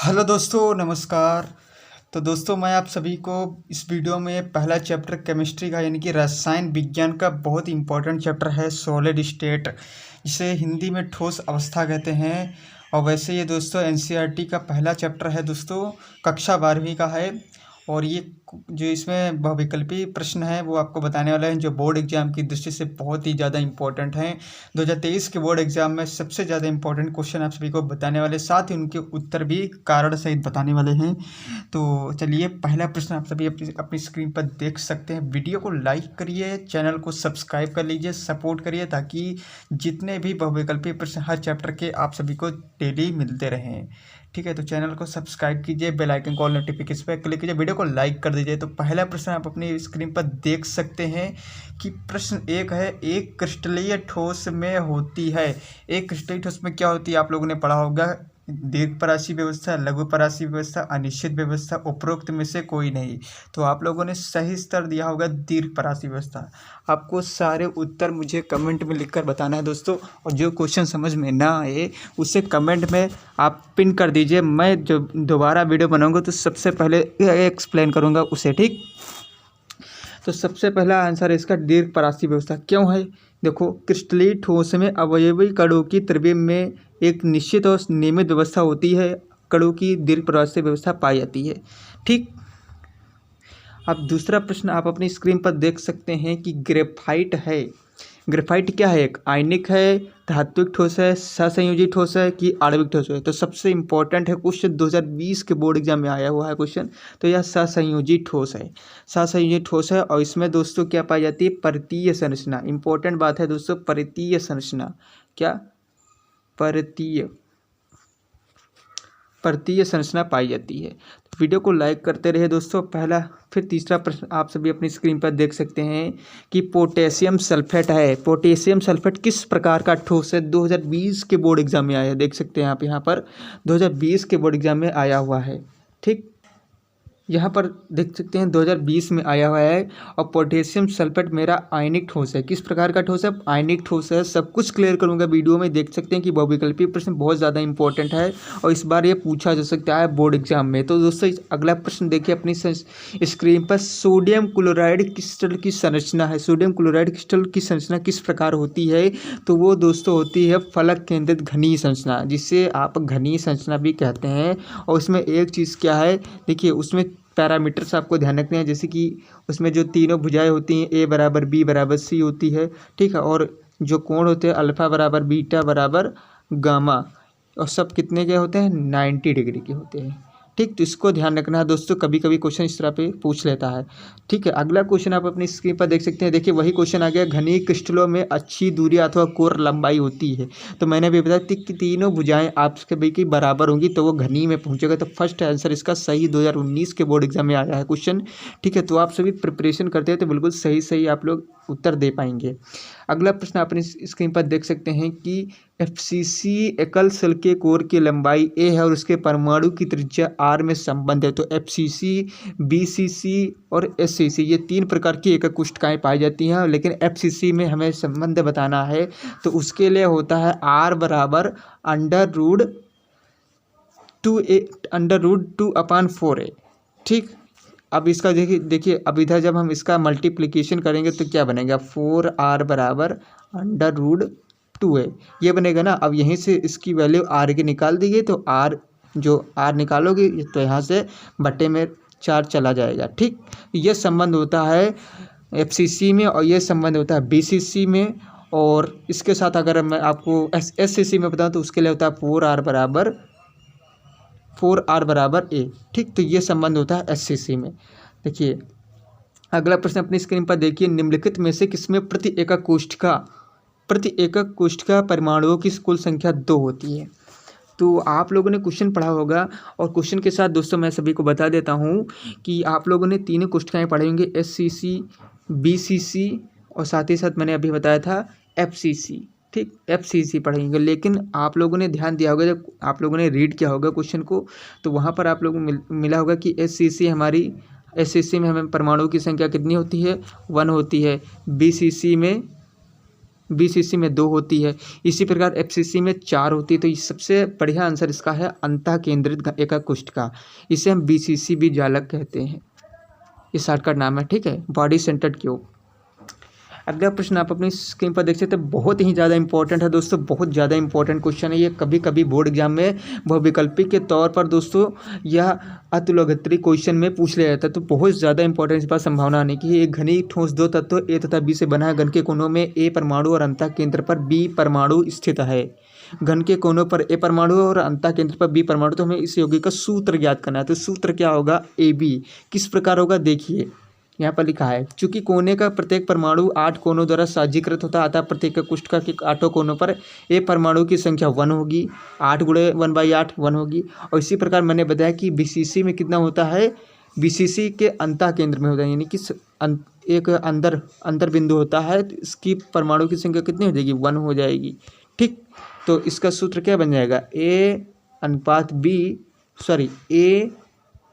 Hello दोस्तों, नमस्कार। तो दोस्तों, मैं आप सभी को इस वीडियो में पहला चैप्टर केमिस्ट्री का यानी कि रसायन विज्ञान का बहुत इंपॉर्टेंट चैप्टर है सॉलिड स्टेट, जिसे हिंदी में ठोस अवस्था कहते हैं। और वैसे ये दोस्तों एनसीईआरटी का पहला चैप्टर है दोस्तों, कक्षा 12वीं का है। और ये जो इसमें बहुविकल्पी प्रश्न है वो आपको बताने वाला है, जो बोर्ड एग्जाम की दृष्टि से बहुत ही ज़्यादा इंपॉर्टेंट हैं। 2023 के बोर्ड एग्जाम में सबसे ज़्यादा इंपॉर्टेंट क्वेश्चन आप सभी को बताने वाले, साथ ही उनके उत्तर भी कारण सहित बताने वाले हैं। तो चलिए, पहला प्रश्न आप सभी अपनी अपनी स्क्रीन पर देख सकते हैं। वीडियो को लाइक करिए, चैनल को सब्सक्राइब कर लीजिए, सपोर्ट करिए, ताकि जितने भी बहुविकल्पी प्रश्न हर चैप्टर के आप सभी को डेली मिलते रहें। ठीक है, तो चैनल को सब्सक्राइब कीजिए, बेल आइकन कॉल नोटिफिकेशन पर क्लिक कीजिए, वीडियो को लाइक कर दीजिए। तो पहला प्रश्न आप अपनी स्क्रीन पर देख सकते हैं कि प्रश्न एक है, एक क्रिस्टलीय ठोस में होती है। एक क्रिस्टलीय ठोस में क्या होती है आप लोगों ने पढ़ा होगा, दीर्घपरासी व्यवस्था, लघुपरासी व्यवस्था, अनिश्चित व्यवस्था, उपरोक्त में से कोई नहीं। तो आप लोगों ने सही उत्तर दिया होगा दीर्घपरासी व्यवस्था। आपको सारे उत्तर मुझे कमेंट में लिखकर बताना है दोस्तों, और जो क्वेश्चन समझ में ना आए उसे कमेंट में आप पिन कर दीजिए। मैं जो दोबारा वीडियो बनाऊंगा तो सबसे पहले एक्सप्लेन करूंगा उसे, ठीक। तो सबसे पहला आंसर है इसका दीर्घपरासी व्यवस्था। क्यों है? देखो, क्रिस्टलीय ठोस में अवयवी कणों की त्रिविम में एक निश्चित और नियमित व्यवस्था होती है, कणों की दीर्घपरासी व्यवस्था पाई जाती है, ठीक। अब दूसरा प्रश्न आप अपनी स्क्रीन पर देख सकते हैं कि ग्रेफाइट है। ग्रेफाइट क्या है? एक आयनिक है, धात्विक ठोस है, सहसंयोजी ठोस है कि आणविक ठोस है? तो सबसे इंपॉर्टेंट है क्वेश्चन, 2020 के बोर्ड एग्जाम में आया हुआ है क्वेश्चन। तो यह सहसंयोजी ठोस है, सहसंयोजी ठोस है। और इसमें दोस्तों क्या पाई जाती है? परतीय संरचना। इंपॉर्टेंट बात है दोस्तों, परतीय संरचना। क्या? परतीय संरचना पाई जाती है। तो वीडियो को लाइक करते रहे दोस्तों। पहला, फिर तीसरा प्रश्न आप सभी अपनी स्क्रीन पर देख सकते हैं कि पोटेशियम सल्फेट है। पोटेशियम सल्फेट किस प्रकार का ठोस है? 2020 के बोर्ड एग्जाम में आया है, देख सकते हैं आप यहाँ पर 2020 के बोर्ड एग्जाम में आया हुआ है, ठीक। यहाँ पर देख सकते हैं 2020 में आया हुआ है। और पोटेशियम सल्फेट मेरा आयनिक ठोस है। किस प्रकार का ठोस है? आयनिक ठोस है। सब कुछ क्लियर करूँगा वीडियो में। देख सकते हैं कि बहुविकल्पी प्रश्न बहुत ज़्यादा इंपॉर्टेंट है और इस बार ये पूछा जा सकता है बोर्ड एग्जाम में। तो दोस्तों अगला प्रश्न देखिए अपनी स्क्रीन पर। सोडियम क्लोराइड क्रिस्टल की संरचना है। सोडियम क्लोराइड क्रिस्टल की संरचना किस प्रकार होती है? तो वो दोस्तों होती है फलक केंद्रित घनीय संरचना, जिसे आप घनीय संरचना भी कहते हैं। और उसमें एक चीज़ क्या है, देखिए उसमें पैरामीटर्स आपको ध्यान रखने हैं, जैसे कि उसमें जो तीनों भुजाएं होती हैं, ए बराबर बी बराबर सी होती है, ठीक है। और जो कोण होते हैं अल्फा बराबर बीटा बराबर गामा, और सब कितने के होते हैं? 90 डिग्री के होते हैं, ठीक। तो इसको ध्यान रखना है दोस्तों, कभी कभी क्वेश्चन इस तरह पे पूछ लेता है, ठीक है। अगला क्वेश्चन आप अपनी स्क्रीन पर देख सकते हैं। देखिए वही क्वेश्चन आ गया, घनीय क्रिस्टलों में अच्छी दूरी अथवा कोर लंबाई होती है। तो मैंने भी बताया कि तीनों भुजाएं आपके भाई की बराबर होंगी तो वो घनीय में पहुंचेगा। तो फर्स्ट आंसर इसका सही 2019 के बोर्ड एग्जाम में आया है क्वेश्चन, ठीक है। तो आप सभी प्रिपरेशन करते हैं तो बिल्कुल सही सही आप लोग उत्तर दे पाएंगे। अगला प्रश्न आप अपनी स्क्रीन पर देख सकते हैं कि FCC एकल शेल के कोर की लंबाई a है और उसके परमाणु की त्रिज्या r में संबंध है। तो FCC, BCC और SCC ये तीन प्रकार की एकक कोष्ठकाएँ पाई जाती हैं, लेकिन FCC में हमें संबंध बताना है तो उसके लिए होता है r बराबर √2/4a, ठीक। अब इसका देखिए अब इधर जब हम इसका मल्टीप्लिकेशन करेंगे तो क्या बनेगा? 4r बराबर √2a, ये बनेगा ना। अब यहीं से इसकी वैल्यू r की निकाल दीजिए तो r, जो r निकालोगे तो यहाँ से बटे में 4 चला जाएगा, ठीक। ये संबंध होता है FCC में और ये संबंध होता है BCC में। और इसके साथ अगर मैं आपको SCC में बताऊँ तो उसके लिए होता है 4r बराबर a, ठीक। तो ये संबंध होता है SCC में। देखिए अगला प्रश्न अपनी स्क्रीन पर देखिए, निम्नलिखित में से किसमें प्रति एकक कोष्ठका परमाणुओं की कुल संख्या 2 होती है? तो आप लोगों ने क्वेश्चन पढ़ा होगा, और क्वेश्चन के साथ दोस्तों मैं सभी को बता देता हूँ कि आप लोगों ने तीनों कोष्ठकाएँ पढ़े होंगे, SCC, BCC और साथ ही साथ मैंने अभी बताया था FCC, ठीक। FCC पढ़ेंगे। लेकिन आप लोगों ने ध्यान दिया होगा, जब आप लोगों ने रीड किया होगा क्वेश्चन को तो वहाँ पर आप लोगों को मिला होगा कि SCC में हमें परमाणु की संख्या कितनी होती है? 1 होती है। बीसीसी में 2 होती है, इसी प्रकार एफसीसी में 4 होती है। तो सबसे बढ़िया आंसर इसका है अंतः केंद्रित एकाकुष्ठिका, इसे हम बीसीसी भी जालक कहते हैं, ये शॉर्टकट नाम है, ठीक है, बॉडी सेंटर्ड क्यूब। अगला प्रश्न आप अपनी स्क्रीन पर देख सकते हैं, बहुत ही ज़्यादा इंपॉर्टेंट है दोस्तों, बहुत ज़्यादा इंपॉर्टेंट क्वेश्चन है ये। कभी कभी बोर्ड एग्जाम में बहुविकल्पी के तौर पर दोस्तों यह अतुलगत्री क्वेश्चन में पूछ लिया जाता है, तो बहुत ज़्यादा इंपॉर्टेंट इस बार संभावना आने की। एक घनी ठोस 2 तत्व ए तथा बी से बना है, घन के कोनों में ए परमाणु और अंतः केंद्र पर बी परमाणु स्थित है। घन के कोनों पर ए परमाणु और अंतः केंद्र पर बी परमाणु, तो हमें इस यौगिक का सूत्र ज्ञात करना है। तो सूत्र क्या होगा, ए बी। किस प्रकार होगा, देखिए यहाँ पर लिखा है, चूंकि कोने का प्रत्येक परमाणु 8 कोनों द्वारा साझीकृत होता है, अतः प्रत्येक कोष्ठक के 8 कोनों पर ए परमाणु की संख्या 1 होगी, 8 गुणे 1/8 1 होगी। और इसी प्रकार मैंने बताया कि बीसीसी में कितना होता है, बीसीसी के अंतः केंद्र में होता है, यानी कि एक अंदर बिंदु होता है, तो इसकी परमाणु की संख्या कितनी हो जाएगी, 1 हो जाएगी, ठीक। तो इसका सूत्र क्या बन जाएगा, ए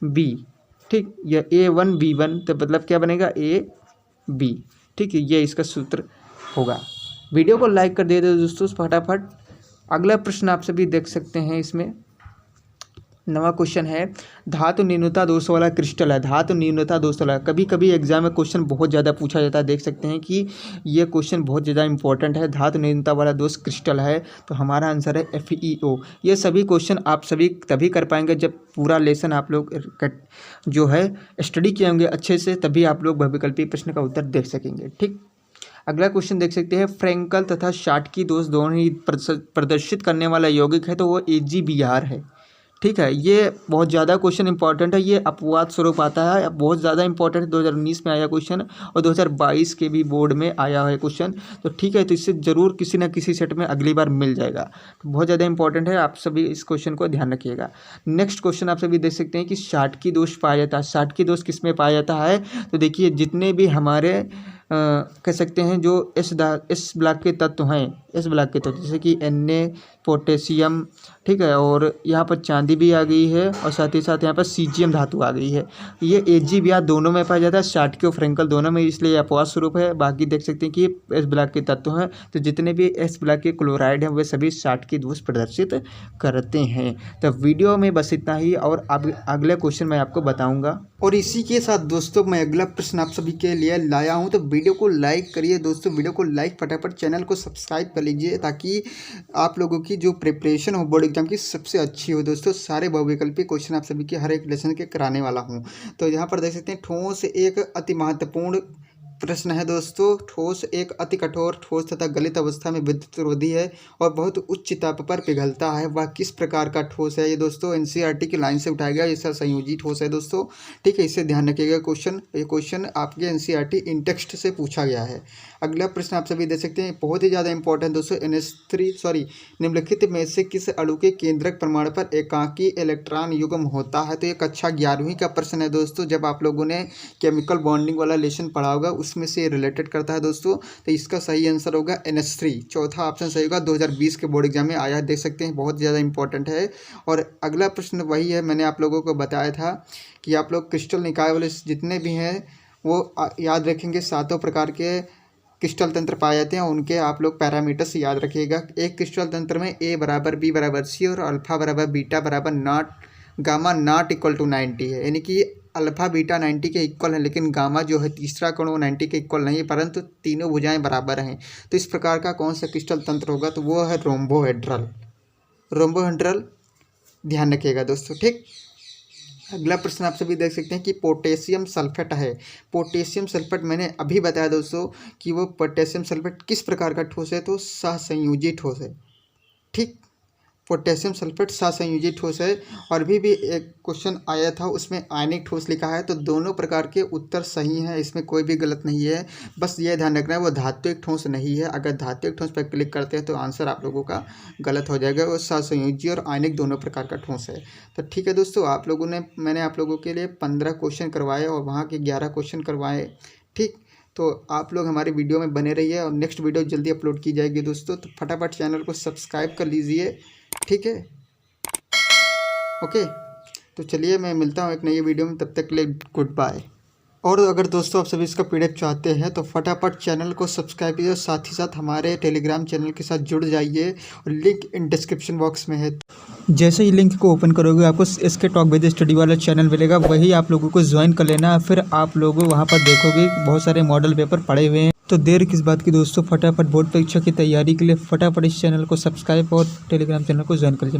बी, ठीक, यह A1B1, तो मतलब क्या बनेगा, AB, ठीक है, ये इसका सूत्र होगा। वीडियो को लाइक कर दे दो दोस्तों फटाफट। अगला प्रश्न आप सभी देख सकते हैं, इसमें नवा क्वेश्चन है, धातु न्यूनता दोष वाला क्रिस्टल है, धातु न्यूनता दोष वाला। कभी कभी एग्जाम में क्वेश्चन बहुत ज़्यादा पूछा जाता है, देख सकते हैं कि ये क्वेश्चन बहुत ज़्यादा इंपॉर्टेंट है। धातु न्यूनता वाला दोष क्रिस्टल है, तो हमारा आंसर है FeO। ये सभी क्वेश्चन आप सभी तभी कर पाएंगे जब पूरा लेसन आप लोग जो है स्टडी किए होंगे अच्छे से, तभी आप लोग बहुविकल्पी प्रश्न का उत्तर देख सकेंगे, ठीक। अगला क्वेश्चन देख सकते हैं, फ्रेंकल तथा शाटकी दोष दोनों ही प्रदर्शित करने वाला यौगिक है, तो वो AgBr है, ठीक है। ये बहुत ज़्यादा क्वेश्चन इंपॉर्टेंट है, ये अपवाद स्वरूप आता है, बहुत ज़्यादा इंपॉर्टेंट है। 2019 में आया क्वेश्चन और 2022 के भी बोर्ड में आया है क्वेश्चन, तो ठीक है, तो इससे ज़रूर किसी ना किसी सेट में अगली बार मिल जाएगा, तो बहुत ज़्यादा इंपॉर्टेंट है, आप सभी इस क्वेश्चन को ध्यान रखिएगा। नेक्स्ट क्वेश्चन आप सभी देख सकते हैं कि शाटकी दोष पाया जाता है, शाटकी दोष किस में पाया जाता है, तो देखिए जितने भी हमारे कह सकते हैं जो एस ब्लॉक के तत्व हैं, एस ब्लॉक के तत्व जैसे कि Na, पोटेशियम, ठीक है, और यहाँ पर चांदी भी आ गई है, और साथ ही साथ यहाँ पर सीजियम धातु आ गई है। ये AgBr दोनों में पाया जाता है, शाटकी और फ्रेंकल दोनों में, इसलिए अपवाद स्वरूप है। बाकी देख सकते हैं कि एस ब्लॉक के तत्व हैं, तो जितने भी एस ब्लॉक के क्लोराइड हैं वे सभी शाटकी दोष प्रदर्शित करते हैं। तो वीडियो में बस इतना ही, और अब अगले क्वेश्चन मैं आपको बताऊँगा। और इसी के साथ दोस्तों मैं अगला प्रश्न आप सभी के लिए लाया हूँ, तो वीडियो को लाइक करिए दोस्तों, वीडियो को लाइक फटाफट, चैनल को सब्सक्राइब कर लीजिए, ताकि आप लोगों की जो प्रिपरेशन हो बोर्ड एग्जाम की सबसे अच्छी हो दोस्तों। सारे बहुविकल्पी क्वेश्चन आप सभी के हर एक लेसन के कराने वाला हूँ। तो यहाँ पर देख सकते हैं, ठोस एक अति महत्वपूर्ण प्रश्न है दोस्तों। ठोस एक अति कठोर ठोस तथा गलित अवस्था में विद्युत रोधी है और बहुत उच्च ताप पर पिघलता है। वह किस प्रकार का ठोस है? ये दोस्तों एनसीईआरटी की लाइन से उठाया गया, ये संयोजी ठोस है दोस्तों, ठीक है, इसे ध्यान रखिएगा। ये क्वेश्चन आपके एनसीईआरटी इन टेक्स्ट से पूछा गया है। अगला प्रश्न आप सभी देख सकते हैं, बहुत ही ज़्यादा इंपॉर्टेंट दोस्तों। निम्नलिखित में से किस अणु के केंद्रक परमाणु पर एकाकी इलेक्ट्रॉन युग्म होता है? तो ये कक्षा 11वीं का प्रश्न है दोस्तों। जब आप लोगों ने केमिकल बॉन्डिंग वाला लेसन पढ़ा होगा उसमें से रिलेटेड करता है दोस्तों। तो इसका सही आंसर होगा NH3, चौथा ऑप्शन सही होगा। 2020 के बोर्ड एग्जाम में आया है, देख सकते हैं, बहुत ज़्यादा इंपॉर्टेंट है। और अगला प्रश्न वही है, मैंने आप लोगों को बताया था कि आप लोग क्रिस्टल निकाय वाले जितने भी हैं वो याद रखेंगे। 7 प्रकार के क्रिस्टल तंत्र पाए जाते हैं, उनके आप लोग पैरामीटर्स याद रखिएगा। एक क्रिस्टल तंत्र में A बराबर B बराबर C और अल्फा बराबर बीटा बराबर not gamma not equal to 90 है, यानी कि अल्फा बीटा 90 के इक्वल है, लेकिन गामा जो है तीसरा कण वो 90 के इक्वल नहीं है, परंतु तीनों भुजाएं बराबर हैं। तो इस प्रकार का कौन सा क्रिस्टल तंत्र होगा? तो वो है रोम्बोहेड्रल। रोम्बोहेड्रल ध्यान रखिएगा दोस्तों, ठीक। अगला प्रश्न आप सभी देख सकते हैं कि पोटेशियम सल्फेट है। पोटेशियम सल्फेट मैंने अभी बताया दोस्तों कि वो पोटेशियम सल्फेट किस प्रकार का ठोस है? तो सहसंयोजी ठोस है, ठीक। पोटेशियम सल्फेट सहसंयोजी ठोस है। और भी एक क्वेश्चन आया था, उसमें आयनिक ठोस लिखा है, तो दोनों प्रकार के उत्तर सही हैं, इसमें कोई भी गलत नहीं है। बस ये ध्यान रखना है वो धात्विक ठोस नहीं है। अगर धात्विक ठोस पर क्लिक करते हैं तो आंसर आप लोगों का गलत हो जाएगा। वो सहसंयोजी और आयनिक दोनों प्रकार का ठोस है। तो ठीक है दोस्तों, मैंने आप लोगों के लिए 15 क्वेश्चन करवाए और वहाँ के 11 क्वेश्चन करवाए, ठीक। तो आप लोग हमारे वीडियो में बने रहिए और नेक्स्ट वीडियो जल्दी अपलोड की जाएगी दोस्तों। तो फटाफट चैनल को सब्सक्राइब कर लीजिए, ठीक है, ओके। तो चलिए मैं मिलता हूँ एक नई वीडियो में, तब तक के लिए गुड बाय। और अगर दोस्तों आप सभी इसका पीडीएफ चाहते हैं तो फटाफट चैनल को सब्सक्राइब कीजिए, साथ ही साथ हमारे टेलीग्राम चैनल के साथ जुड़ जाइए और लिंक इन डिस्क्रिप्शन बॉक्स में है। जैसे ही लिंक को ओपन करोगे आपको इसके टॉक विद स्टडी वाला चैनल मिलेगा, वही आप लोगों को ज्वाइन कर लेना। फिर आप लोग वहाँ पर देखोगे बहुत सारे मॉडल पेपर पड़े हुए हैं। तो देर किस बात की दोस्तों, फटाफट बोर्ड परीक्षा की तैयारी के लिए फटाफट इस चैनल को सब्सक्राइब और टेलीग्राम चैनल को ज्वाइन कर लीजिए।